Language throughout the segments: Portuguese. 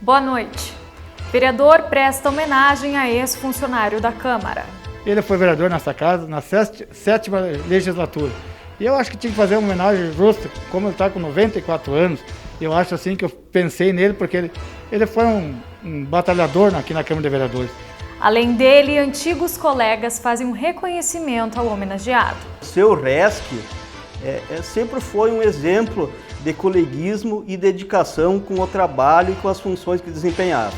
Boa noite. Vereador presta homenagem a ex-funcionário da Câmara. Ele foi vereador nessa casa na sétima legislatura. E eu acho que tinha que fazer uma homenagem justa, como ele está com 94 anos. Eu acho assim que eu pensei nele porque ele foi um batalhador aqui na Câmara de Vereadores. Além dele, antigos colegas fazem um reconhecimento ao homenageado. O seu Resk sempre foi um exemplo de coleguismo e dedicação com o trabalho e com as funções que desempenhava.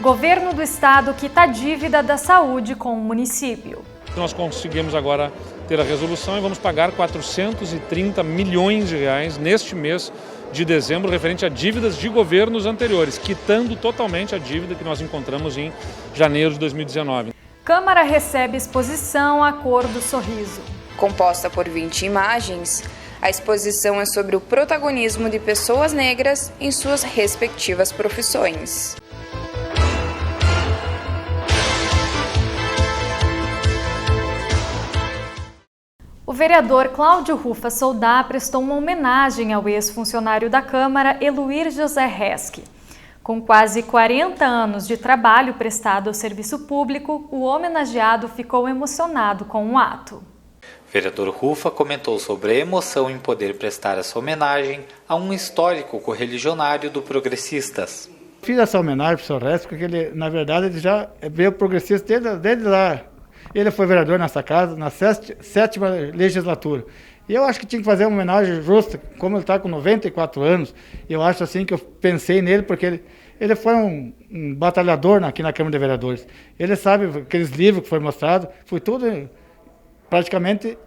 Governo do Estado quita a dívida da saúde com o município. Nós conseguimos agora ter a resolução e vamos pagar 430 milhões de reais neste mês de dezembro, referente a dívidas de governos anteriores, quitando totalmente a dívida que nós encontramos em janeiro de 2019. Câmara recebe exposição A Cor do Sorriso. Composta por 20 imagens, a exposição é sobre o protagonismo de pessoas negras em suas respectivas profissões. O vereador Cláudio Rufa Soldá prestou uma homenagem ao ex-funcionário da Câmara, Eluir José Resk. Com quase 40 anos de trabalho prestado ao serviço público, o homenageado ficou emocionado com o ato. Vereador Rufa comentou sobre a emoção em poder prestar essa homenagem a um histórico correligionário do Progressistas. Fiz essa homenagem para o Sr. Resk porque ele, na verdade, ele já veio progressista desde lá. Ele foi vereador nessa casa na sétima legislatura. E eu acho que tinha que fazer uma homenagem justa, como ele está com 94 anos. Eu acho assim que eu pensei nele porque ele foi um batalhador aqui na Câmara de Vereadores. Ele sabe aqueles livros que foi mostrado, foi tudo, praticamente,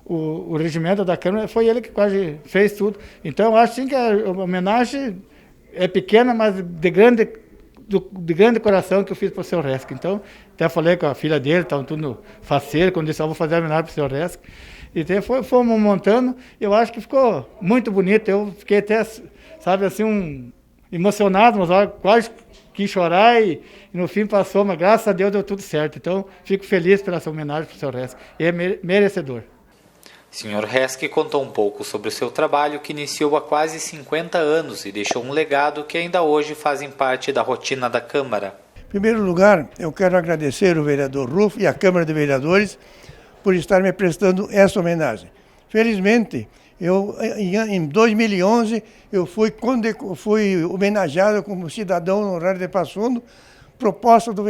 o regimento da Câmara, foi ele que quase fez tudo. Então eu acho sim que a homenagem é pequena, mas de grande coração que eu fiz para o Sr. Resk. Então, até falei com a filha dele, estavam tudo faceiro, quando disse, vou fazer a homenagem para o Sr. Resk. E fomos montando, eu acho que ficou muito bonito. Eu fiquei até, sabe, assim, emocionado, mas olha, quase quis chorar e no fim passou, mas graças a Deus deu tudo certo. Então, fico feliz pela essa homenagem para o Sr. Resk. E é merecedor. Sr. Resk contou um pouco sobre o seu trabalho que iniciou há quase 50 anos e deixou um legado que ainda hoje fazem parte da rotina da Câmara. Em primeiro lugar, eu quero agradecer o vereador Rufa e a Câmara de Vereadores por estar me prestando essa homenagem. Felizmente, em 2011, eu fui homenageado como cidadão honorário de Passo Fundo, proposta do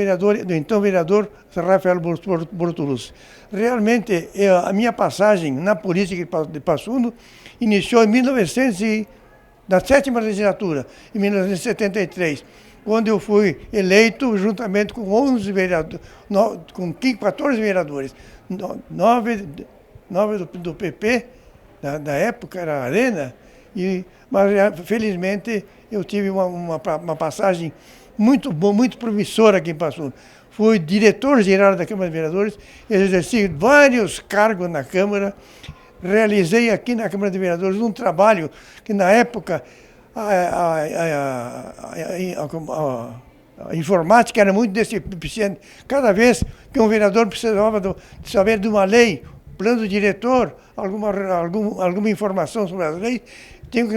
então vereador Rafael Bortolucci. Realmente, a minha passagem na política de Passo Fundo iniciou na sétima legislatura, em 1973, quando eu fui eleito juntamente com 11 vereadores, com 14 vereadores, 9 do PP, da época era a Arena, mas felizmente eu tive uma passagem muito bom, muito promissor aqui em Passo Fundo. Fui diretor-geral da Câmara de Vereadores, exerci vários cargos na Câmara, realizei aqui na Câmara de Vereadores um trabalho que na época a informática era muito deficiente. Cada vez que um vereador precisava de saber de uma lei, plano diretor, alguma informação sobre as leis, tinham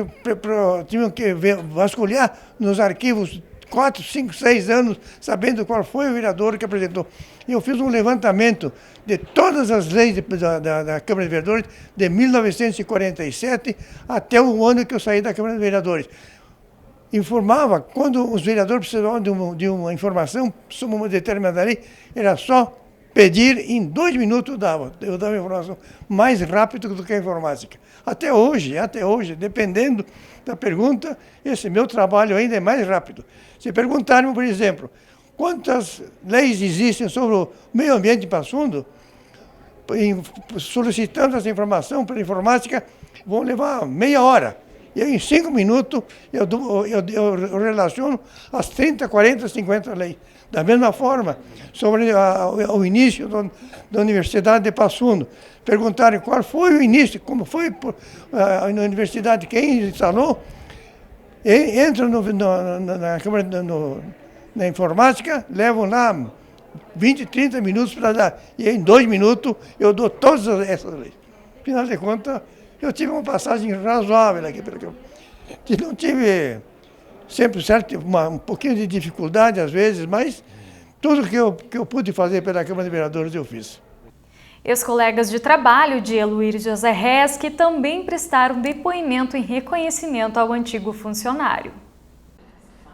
que vasculhar nos arquivos 4, 5, 6 anos, sabendo qual foi o vereador que apresentou. E eu fiz um levantamento de todas as leis da Câmara de Vereadores, de 1947 até o ano que eu saí da Câmara de Vereadores. Informava, quando os vereadores precisavam de uma informação sobre uma determinada lei, era só pedir, em 2 minutos eu dava a informação mais rápido do que a informática. Até hoje, dependendo da pergunta, esse meu trabalho ainda é mais rápido. Se perguntarem, por exemplo, quantas leis existem sobre o meio ambiente em Passo Fundo, solicitando essa informação pela informática, vão levar meia hora. E em 5 minutos eu relaciono as 30, 40, 50 leis. Da mesma forma, sobre o início da Universidade de Passo Fundo, perguntarem qual foi o início, como foi na universidade, quem instalou, entram na Câmara na informática, levam lá 20, 30 minutos para dar. E em 2 minutos eu dou todas essas leis. Afinal de contas, eu tive uma passagem razoável aqui. Não tive sempre certo, um pouquinho de dificuldade às vezes, mas tudo que eu pude fazer pela Câmara de Vereadores eu fiz. Ex-colegas de trabalho de Eluir José Reschke também prestaram depoimento em reconhecimento ao antigo funcionário.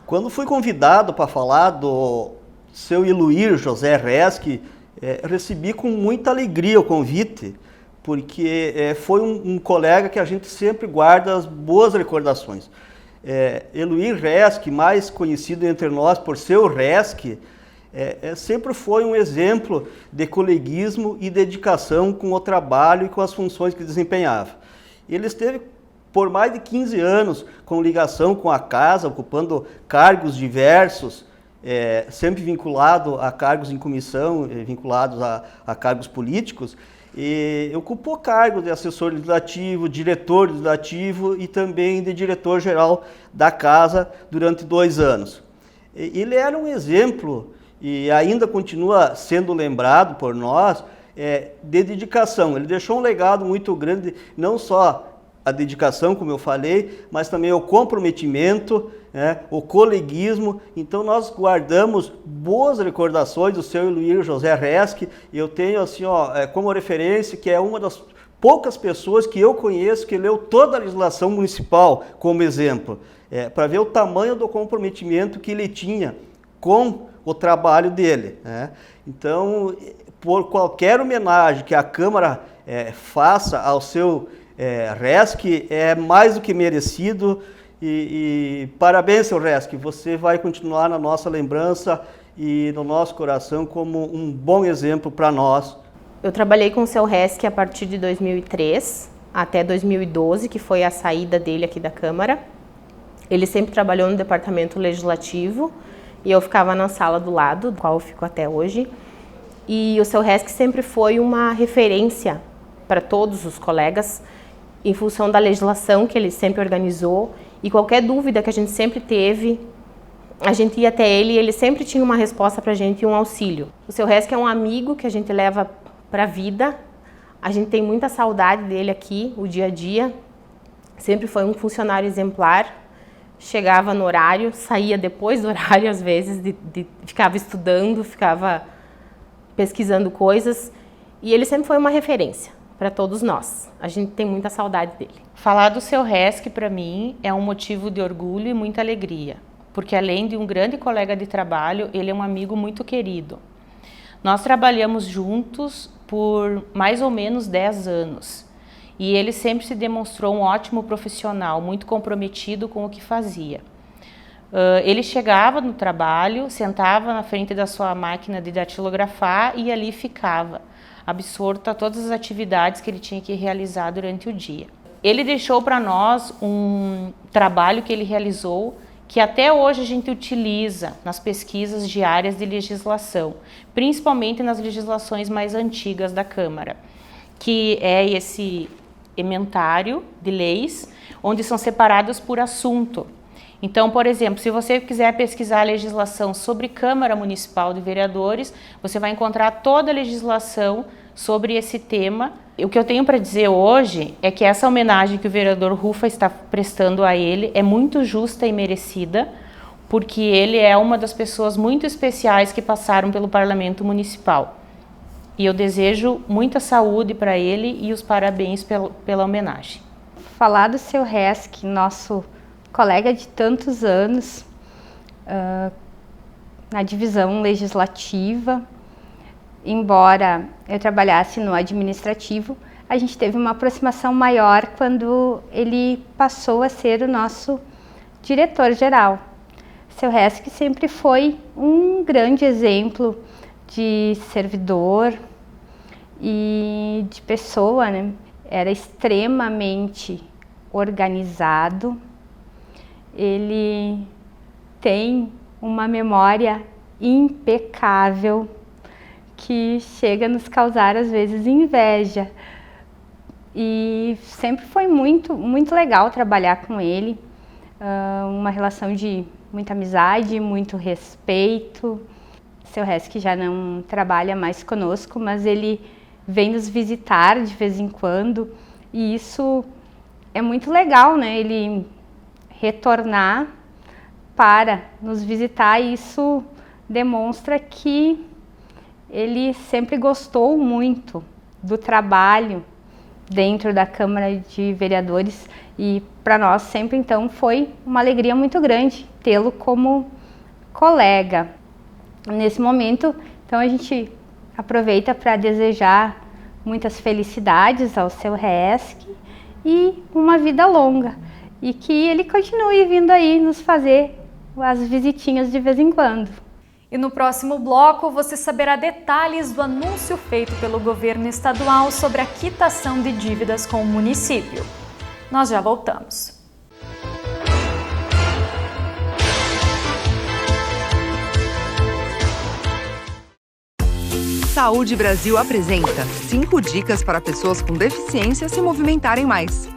Quando fui convidado para falar do seu Eluir José Reschke, recebi com muita alegria o convite, porque foi um colega que a gente sempre guarda as boas recordações. Eluir Reschke, mais conhecido entre nós por seu Reschke, sempre foi um exemplo de coleguismo e dedicação com o trabalho e com as funções que desempenhava. Ele esteve por mais de 15 anos com ligação com a casa, ocupando cargos diversos, sempre vinculado a cargos em comissão, vinculados a cargos políticos, e ocupou cargos de assessor legislativo, diretor legislativo e também de diretor-geral da casa durante 2 anos. Ele era um exemplo, e ainda continua sendo lembrado por nós, de dedicação. Ele deixou um legado muito grande, não só a dedicação, como eu falei, mas também o comprometimento, o coleguismo. Então nós guardamos boas recordações do seu Eluir José Reschke. Eu tenho assim, como referência que é uma das poucas pessoas que eu conheço que leu toda a legislação municipal como exemplo, para ver o tamanho do comprometimento que ele tinha com o trabalho dele. Então, por qualquer homenagem que a Câmara faça ao seu Reschke, é mais do que merecido. E parabéns, seu Reschke, você vai continuar na nossa lembrança e no nosso coração como um bom exemplo para nós. Eu trabalhei com o seu Reschke a partir de 2003 até 2012, que foi a saída dele aqui da Câmara. Ele sempre trabalhou no Departamento Legislativo e eu ficava na sala do lado, do qual eu fico até hoje. E o seu Reschke sempre foi uma referência para todos os colegas, em função da legislação que ele sempre organizou, e qualquer dúvida que a gente sempre teve, a gente ia até ele e ele sempre tinha uma resposta para a gente e um auxílio. O seu Reschke é um amigo que a gente leva para a vida, a gente tem muita saudade dele aqui, o dia a dia. Sempre foi um funcionário exemplar, chegava no horário, saía depois do horário às vezes, ficava estudando, ficava pesquisando coisas, e ele sempre foi uma referência para todos nós. A gente tem muita saudade dele. Falar do seu Reschke para mim é um motivo de orgulho e muita alegria, porque além de um grande colega de trabalho, ele é um amigo muito querido. Nós trabalhamos juntos por mais ou menos 10 anos e ele sempre se demonstrou um ótimo profissional, muito comprometido com o que fazia. Ele chegava no trabalho, sentava na frente da sua máquina de datilografar e ali ficava, absorto a todas as atividades que ele tinha que realizar durante o dia. Ele deixou para nós um trabalho que ele realizou que até hoje a gente utiliza nas pesquisas diárias de legislação, principalmente nas legislações mais antigas da Câmara, que é esse ementário de leis, onde são separados por assunto. Então, por exemplo, se você quiser pesquisar a legislação sobre Câmara Municipal de Vereadores, você vai encontrar toda a legislação sobre esse tema. O que eu tenho para dizer hoje é que essa homenagem que o vereador Rufa está prestando a ele é muito justa e merecida, porque ele é uma das pessoas muito especiais que passaram pelo Parlamento Municipal. E eu desejo muita saúde para ele e os parabéns pela homenagem. Falar do seu Reschke, nosso colega de tantos anos na divisão legislativa, embora eu trabalhasse no administrativo, a gente teve uma aproximação maior quando ele passou a ser o nosso diretor-geral. Seu Reschke sempre foi um grande exemplo de servidor e de pessoa, né? Era extremamente organizado. Ele tem uma memória impecável que chega a nos causar às vezes inveja. E sempre foi muito legal trabalhar com ele, uma relação de muita amizade, muito respeito. Seu Reschke já não trabalha mais conosco, mas ele vem nos visitar de vez em quando e isso é muito legal, né? Ele retornar para nos visitar, e isso demonstra que ele sempre gostou muito do trabalho dentro da Câmara de Vereadores, e para nós sempre então foi uma alegria muito grande tê-lo como colega. Nesse momento, então a gente aproveita para desejar muitas felicidades ao seu Resk e uma vida longa, e que ele continue vindo aí nos fazer as visitinhas de vez em quando. E no próximo bloco você saberá detalhes do anúncio feito pelo governo estadual sobre a quitação de dívidas com o município. Nós já voltamos. Saúde Brasil apresenta 5 dicas para pessoas com deficiência se movimentarem mais.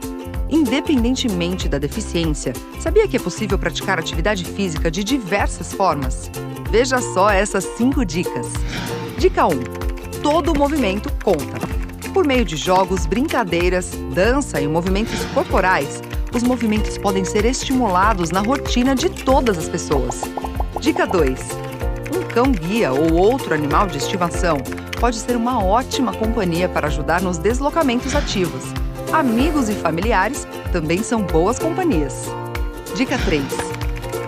Independentemente da deficiência, sabia que é possível praticar atividade física de diversas formas? Veja só essas 5 dicas. Dica 1. Todo movimento conta. Por meio de jogos, brincadeiras, dança e movimentos corporais, os movimentos podem ser estimulados na rotina de todas as pessoas. Dica 2. Um cão-guia ou outro animal de estimação pode ser uma ótima companhia para ajudar nos deslocamentos ativos. Amigos e familiares também são boas companhias. Dica 3.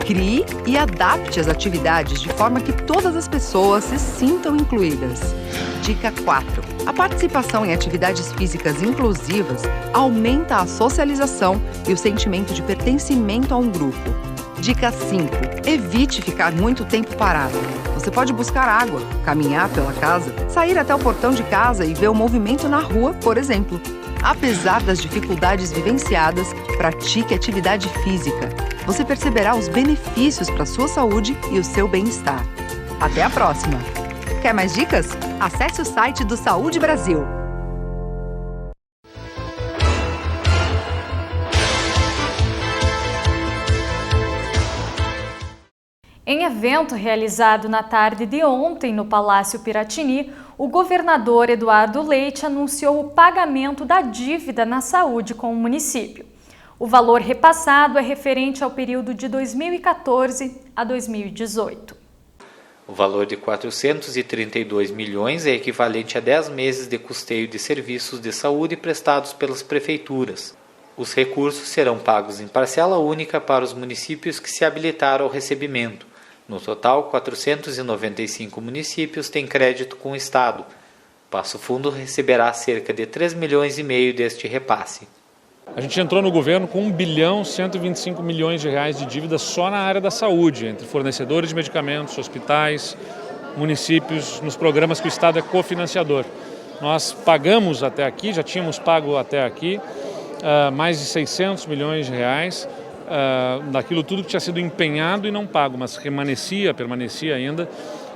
Crie e adapte as atividades de forma que todas as pessoas se sintam incluídas. Dica 4. A participação em atividades físicas inclusivas aumenta a socialização e o sentimento de pertencimento a um grupo. Dica 5. Evite ficar muito tempo parado. Você pode buscar água, caminhar pela casa, sair até o portão de casa e ver o movimento na rua, por exemplo. Apesar das dificuldades vivenciadas, pratique atividade física. Você perceberá os benefícios para a sua saúde e o seu bem-estar. Até a próxima! Quer mais dicas? Acesse o site do Saúde Brasil. Em evento realizado na tarde de ontem no Palácio Piratini, o governador Eduardo Leite anunciou o pagamento da dívida na saúde com o município. O valor repassado é referente ao período de 2014 a 2018. O valor de 432 milhões é equivalente a 10 meses de custeio de serviços de saúde prestados pelas prefeituras. Os recursos serão pagos em parcela única para os municípios que se habilitaram ao recebimento. No total, 495 municípios têm crédito com o Estado. Passo Fundo receberá cerca de 3 milhões e meio deste repasse. A gente entrou no governo com 1 bilhão 125 milhões de reais de dívida só na área da saúde, entre fornecedores de medicamentos, hospitais, municípios, nos programas que o Estado é cofinanciador. Nós pagamos até aqui, já tínhamos pago até aqui, mais de 600 milhões de reais, daquilo tudo que tinha sido empenhado e não pago, mas permanecia ainda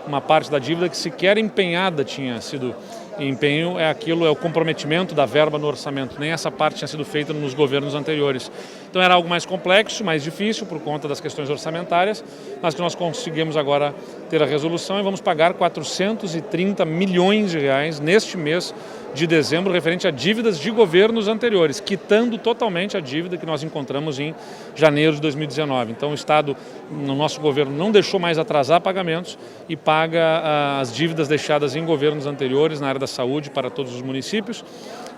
uma parte da dívida que sequer empenhada tinha sido empenho, é o comprometimento da verba no orçamento, nem essa parte tinha sido feita nos governos anteriores. Então era algo mais complexo, mais difícil por conta das questões orçamentárias, mas que nós conseguimos agora ter a resolução e vamos pagar 430 milhões de reais neste mês de dezembro, referente a dívidas de governos anteriores, quitando totalmente a dívida que nós encontramos em janeiro de 2019. Então o Estado, no nosso governo, não deixou mais atrasar pagamentos e paga as dívidas deixadas em governos anteriores na área da saúde para todos os municípios.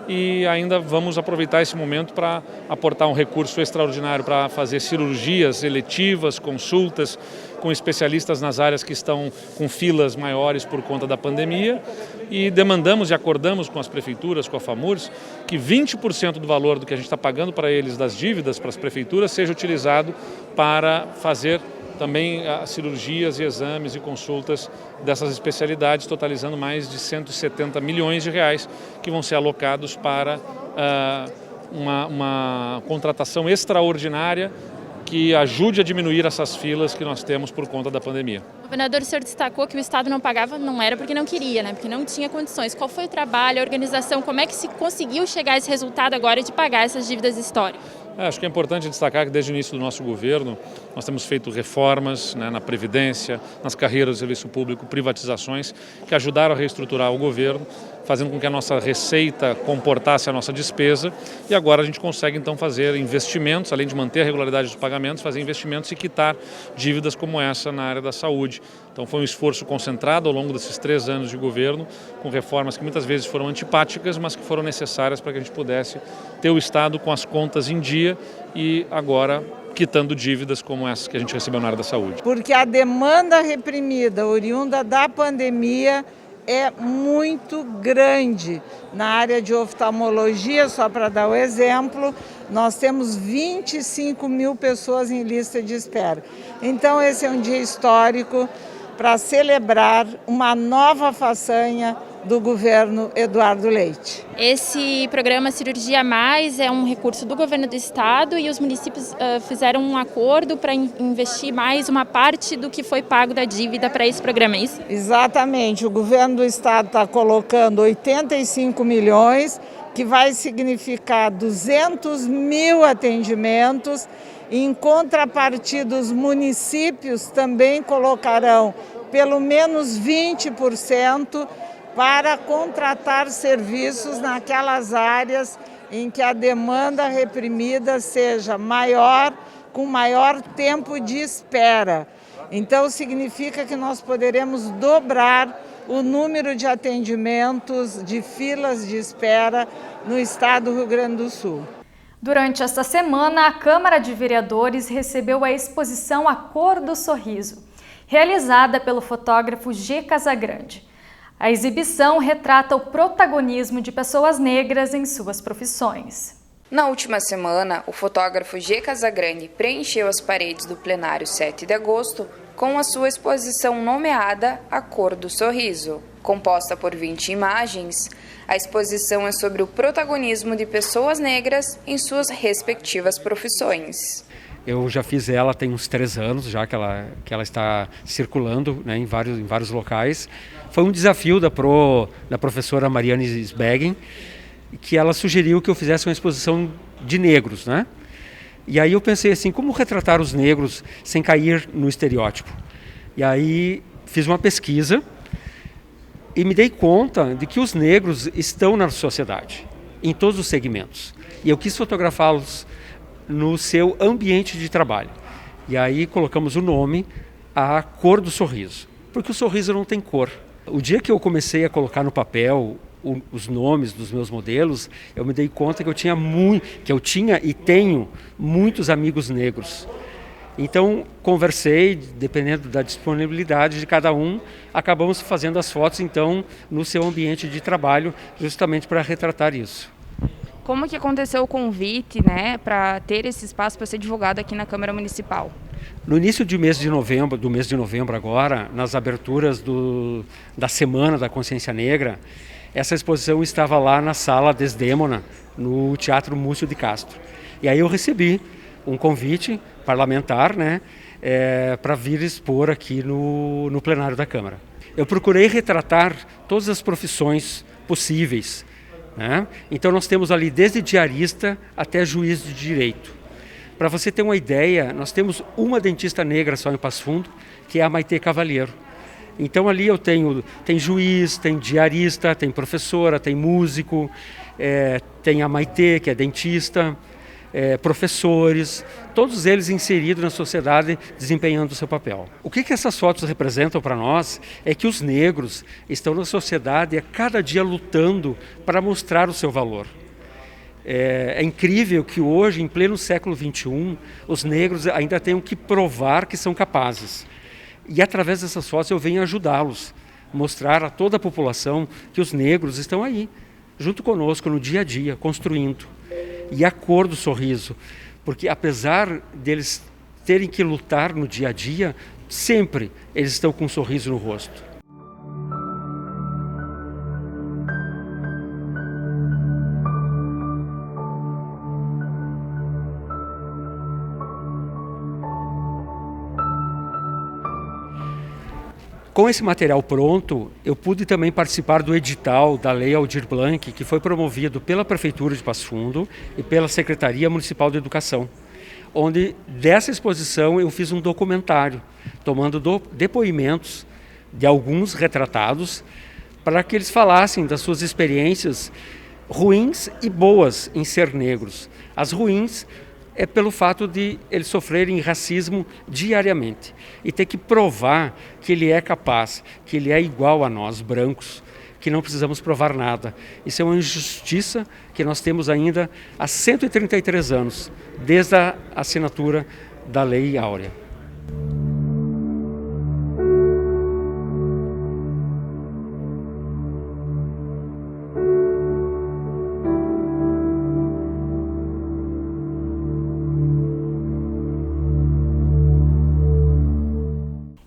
E ainda vamos aproveitar esse momento para aportar um recurso extraordinário para fazer cirurgias eletivas, consultas com especialistas nas áreas que estão com filas maiores por conta da pandemia, e demandamos e acordamos com as prefeituras, com a FAMURS, que 20% do valor do que a gente está pagando para eles das dívidas para as prefeituras seja utilizado para fazer também cirurgias e exames e consultas dessas especialidades, totalizando mais de 170 milhões de reais que vão ser alocados para uma contratação extraordinária que ajude a diminuir essas filas que nós temos por conta da pandemia. Governador, o senhor destacou que o Estado não pagava, não era porque não queria, né? Porque não tinha condições. Qual foi o trabalho, a organização, como é que se conseguiu chegar a esse resultado agora de pagar essas dívidas históricas? Acho que é importante destacar que desde o início do nosso governo Nós temos feito reformas, né, na Previdência, nas carreiras do serviço público, privatizações, que ajudaram a reestruturar o governo, fazendo com que a nossa receita comportasse a nossa despesa, e agora a gente consegue então fazer investimentos, além de manter a regularidade dos pagamentos, fazer investimentos e quitar dívidas como essa na área da saúde. Então foi um esforço concentrado ao longo desses 3 anos de governo, com reformas que muitas vezes foram antipáticas, mas que foram necessárias para que a gente pudesse ter o Estado com as contas em dia e agora quitando dívidas como essas que a gente recebeu na área da saúde. Porque a demanda reprimida oriunda da pandemia é muito grande. Na área de oftalmologia, só para dar o exemplo, nós temos 25 mil pessoas em lista de espera. Então esse é um dia histórico para celebrar uma nova façanha do governo Eduardo Leite. Esse programa Cirurgia Mais é um recurso do governo do estado e os municípios fizeram um acordo para investir mais uma parte do que foi pago da dívida para esse programa, é isso? Exatamente, o governo do estado está colocando 85 milhões, que vai significar 200 mil atendimentos. Em contrapartida, os municípios também colocarão pelo menos 20% para contratar serviços naquelas áreas em que a demanda reprimida seja maior, com maior tempo de espera. Então, significa que nós poderemos dobrar o número de atendimentos, de filas de espera no estado do Rio Grande do Sul. Durante esta semana, a Câmara de Vereadores recebeu a exposição A Cor do Sorriso, realizada pelo fotógrafo G. Casagrande. A exibição retrata o protagonismo de pessoas negras em suas profissões. Na última semana, o fotógrafo G. Casagrande preencheu as paredes do plenário 7 de agosto com a sua exposição nomeada A Cor do Sorriso. Composta por 20 imagens, a exposição é sobre o protagonismo de pessoas negras em suas respectivas profissões. Eu já fiz ela tem uns 3 anos, já que ela está circulando, né, em vários locais. Foi um desafio da professora Mariane Sbeggen, que ela sugeriu que eu fizesse uma exposição de negros, né? E aí eu pensei assim, como retratar os negros sem cair no estereótipo? E aí fiz uma pesquisa e me dei conta de que os negros estão na sociedade, em todos os segmentos. E eu quis fotografá-los no seu ambiente de trabalho. E aí colocamos o nome A Cor do Sorriso, porque o sorriso não tem cor. O dia que eu comecei a colocar no papel os nomes dos meus modelos, eu me dei conta que eu tinha e tenho muitos amigos negros. Então conversei, dependendo da disponibilidade de cada um, acabamos fazendo as fotos então no seu ambiente de trabalho, justamente para retratar isso. Como que aconteceu o convite, né, para ter esse espaço para ser divulgado aqui na Câmara Municipal? No início do mês de novembro agora, nas aberturas da Semana da Consciência Negra, essa exposição estava lá na Sala Desdémona, no Teatro Múcio de Castro. E aí eu recebi um convite parlamentar, né, para vir expor aqui no plenário da Câmara. Eu procurei retratar todas as profissões possíveis, né? Então nós temos ali desde diarista até juiz de direito. Para você ter uma ideia, nós temos uma dentista negra só em Passo Fundo, que é a Maitê Cavalheiro. Então ali eu tem juiz, tem diarista, tem professora, tem músico, tem a Maitê, que é dentista, professores, todos eles inseridos na sociedade, desempenhando o seu papel. O que essas fotos representam para nós é que os negros estão na sociedade a cada dia lutando para mostrar o seu valor. É incrível que hoje, em pleno século XXI, os negros ainda tenham que provar que são capazes. E através dessas fotos eu venho ajudá-los, mostrar a toda a população que os negros estão aí, junto conosco no dia a dia, construindo. E a cor do sorriso, porque apesar deles terem que lutar no dia a dia, sempre eles estão com um sorriso no rosto. Com esse material pronto, eu pude também participar do edital da Lei Aldir Blanc, que foi promovido pela Prefeitura de Passo Fundo e pela Secretaria Municipal de Educação, onde dessa exposição eu fiz um documentário, tomando depoimentos de alguns retratados, para que eles falassem das suas experiências ruins e boas em ser negros. As ruins é pelo fato de eles sofrerem racismo diariamente e ter que provar que ele é capaz, que ele é igual a nós, brancos, que não precisamos provar nada. Isso é uma injustiça que nós temos ainda há 133 anos, desde a assinatura da Lei Áurea.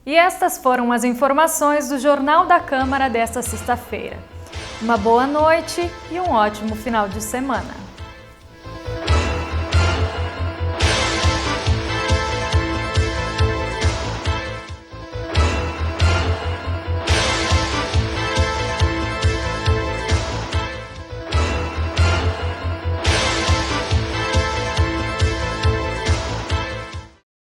E estas foram as informações do Jornal da Câmara desta sexta-feira. Uma boa noite e um ótimo final de semana.